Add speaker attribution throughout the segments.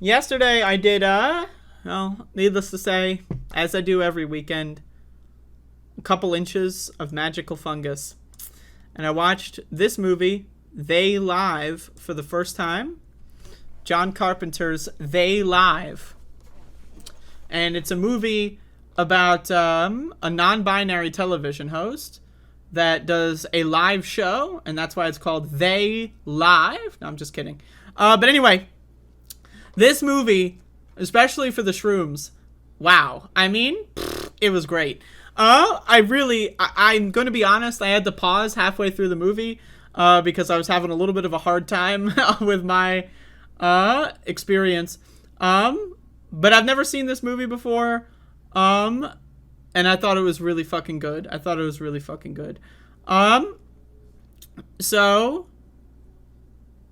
Speaker 1: Yesterday I did, well, needless to say, as I do every weekend, a couple inches of magical fungus. And I watched this movie, They Live, for the first time. John Carpenter's They Live. And it's a movie about a non-binary television host that does a live show, and that's why it's called They Live. No, I'm just kidding. But anyway, this movie, especially for the shrooms, wow. I mean, it was great. I'm going to be honest, I had to pause halfway through the movie because I was having a little bit of a hard time with my experience. But I've never seen this movie before. And I thought it was really fucking good. So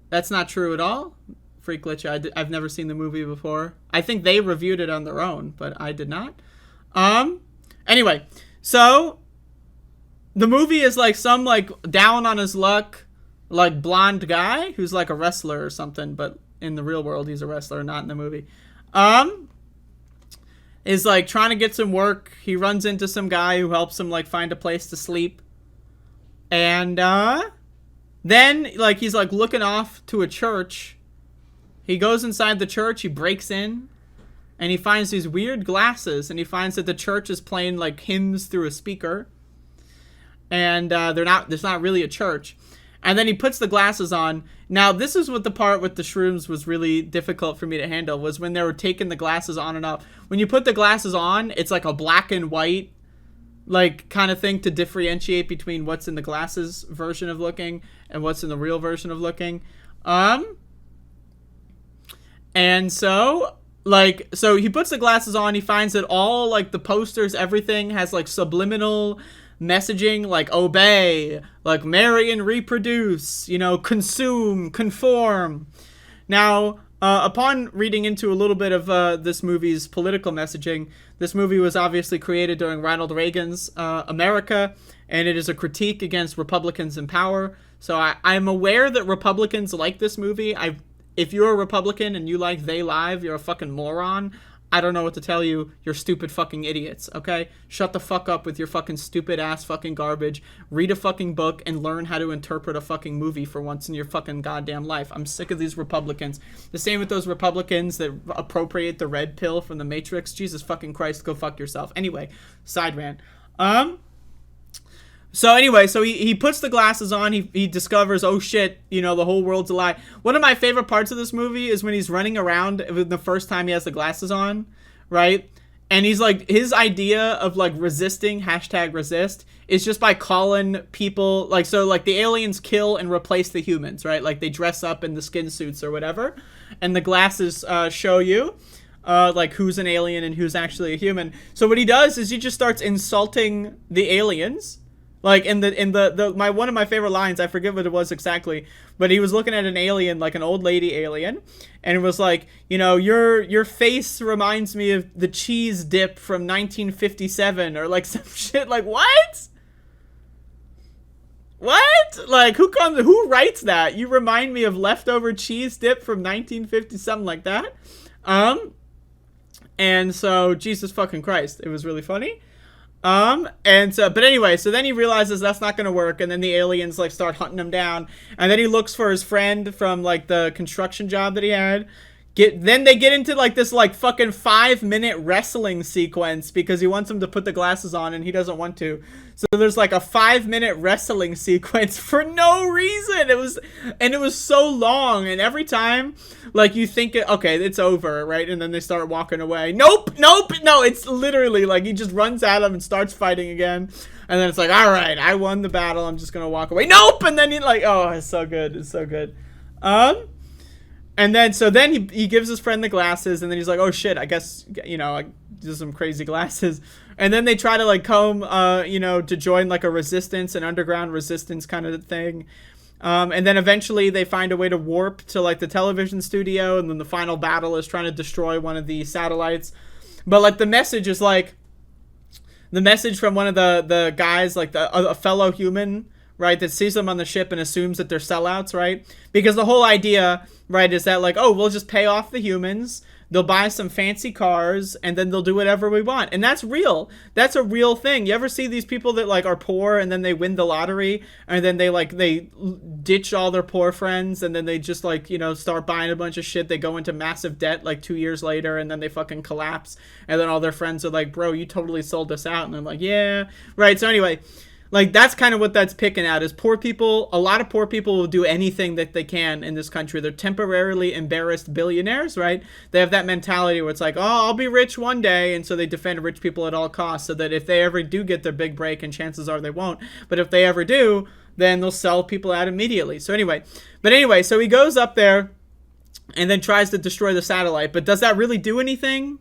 Speaker 1: that's not true at all. Freak glitch. I've never seen the movie before. I think they reviewed it on their own, but I did not. Anyway, so the movie is like some like down on his luck, like blonde guy who's like a wrestler or something, but in the real world he's a wrestler, not in the movie. Is like trying to get some work. He runs into some guy who helps him like find a place to sleep. And then like he's like looking off to a church. He goes inside the church, he breaks in, and he finds these weird glasses, and he finds that the church is playing like hymns through a speaker. And there's not really a church. And then he puts the glasses on. Now, this is what the part with the shrooms was really difficult for me to handle, was when they were taking the glasses on and off. When you put the glasses on, it's like a black and white, like, kind of thing to differentiate between what's in the glasses version of looking and what's in the real version of looking. And so, like, so he puts the glasses on, he finds that all, like, the posters, everything has, like, subliminal messaging, like obey, like marry and reproduce, consume, conform. Now, upon reading into a little bit of this movie's political messaging, this movie was obviously created during Ronald Reagan's America, and it is a critique against Republicans in power. So I'm aware that Republicans like this movie. If you're a Republican and you like They Live, you're a fucking moron. I don't know what to tell you. You're stupid fucking idiots, okay? Shut the fuck up with your fucking stupid ass fucking garbage. Read a fucking book and learn how to interpret a fucking movie for once in your fucking goddamn life. I'm sick of these Republicans. The same with those Republicans that appropriate the red pill from the Matrix. Jesus fucking Christ, go fuck yourself. Anyway, side rant. So anyway, so he puts the glasses on, he discovers, oh shit, the whole world's a lie. One of my favorite parts of this movie is when he's running around the first time he has the glasses on, right? And he's like, his idea of like resisting, #resist, is just by calling people, like, so like the aliens kill and replace the humans, right? Like they dress up in the skin suits or whatever, and the glasses show you like who's an alien and who's actually a human. So what he does is he just starts insulting the aliens. Like in one of my favorite lines, I forget what it was exactly, but he was looking at an alien, like an old lady alien, and it was like, your face reminds me of the cheese dip from 1957, or like some shit. Like what? What? Like who writes that? You remind me of leftover cheese dip from 1950, something like that. And so Jesus fucking Christ, it was really funny. But anyway, so then he realizes that's not gonna work, and then the aliens like start hunting him down, and then he looks for his friend from like the construction job that he had. Then they get into like this like fucking 5-minute wrestling sequence because he wants him to put the glasses on and he doesn't want to. So there's like a 5-minute wrestling sequence for no reason. It was so long, and every time like you think okay, it's over, right? And then they start walking away. Nope, no, it's literally like he just runs at him and starts fighting again. And then it's like, all right, I won the battle, I'm just gonna walk away. Nope, and then he like, oh, it's so good. And then, so then he gives his friend the glasses, and then he's like, oh shit, I guess, I do some crazy glasses. And then they try to like come, to join like a resistance, an underground resistance kind of thing. And then eventually they find a way to warp to like the television studio, and then the final battle is trying to destroy one of the satellites. But like the message is like, the message from one of the guys, like a fellow human, right, that sees them on the ship and assumes that they're sellouts, right? Because the whole idea, right, is that like, oh, we'll just pay off the humans, they'll buy some fancy cars, and then they'll do whatever we want. And that's real. That's a real thing. You ever see these people that like are poor and then they win the lottery and then they ditch all their poor friends and then they just like, you know, start buying a bunch of shit. They go into massive debt like 2 years later and then they fucking collapse. And then all their friends are like, bro, you totally sold us out. And I'm like, yeah. Right. So anyway, like, that's kind of what that's picking at is poor people. A lot of poor people will do anything that they can in this country. They're temporarily embarrassed billionaires, right? They have that mentality where it's like, oh, I'll be rich one day. And so they defend rich people at all costs so that if they ever do get their big break, and chances are they won't, but if they ever do, then they'll sell people out immediately. So anyway, so he goes up there and then tries to destroy the satellite. But does that really do anything?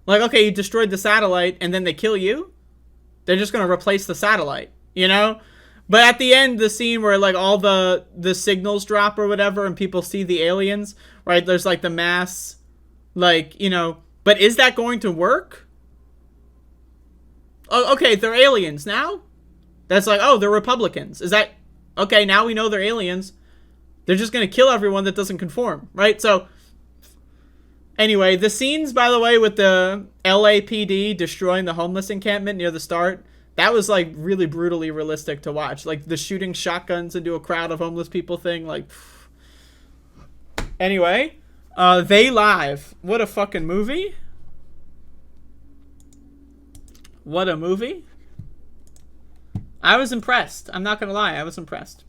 Speaker 1: Like, okay, you destroyed the satellite and then they kill you? They're just going to replace the satellite, you know? But at the end, the scene where, like, all the signals drop or whatever and people see the aliens, right? There's, like, the mass, like, you know... But is that going to work? Oh, okay, they're aliens now? That's like, oh, they're Republicans. Is that... Okay, now we know they're aliens. They're just going to kill everyone that doesn't conform, right? So... Anyway, the scenes, by the way, with the LAPD destroying the homeless encampment near the start, that was, like, really brutally realistic to watch. Like, the shooting shotguns into a crowd of homeless people thing, like... Anyway, They Live. What a fucking movie. What a movie. I was impressed. I'm not gonna lie, I was impressed.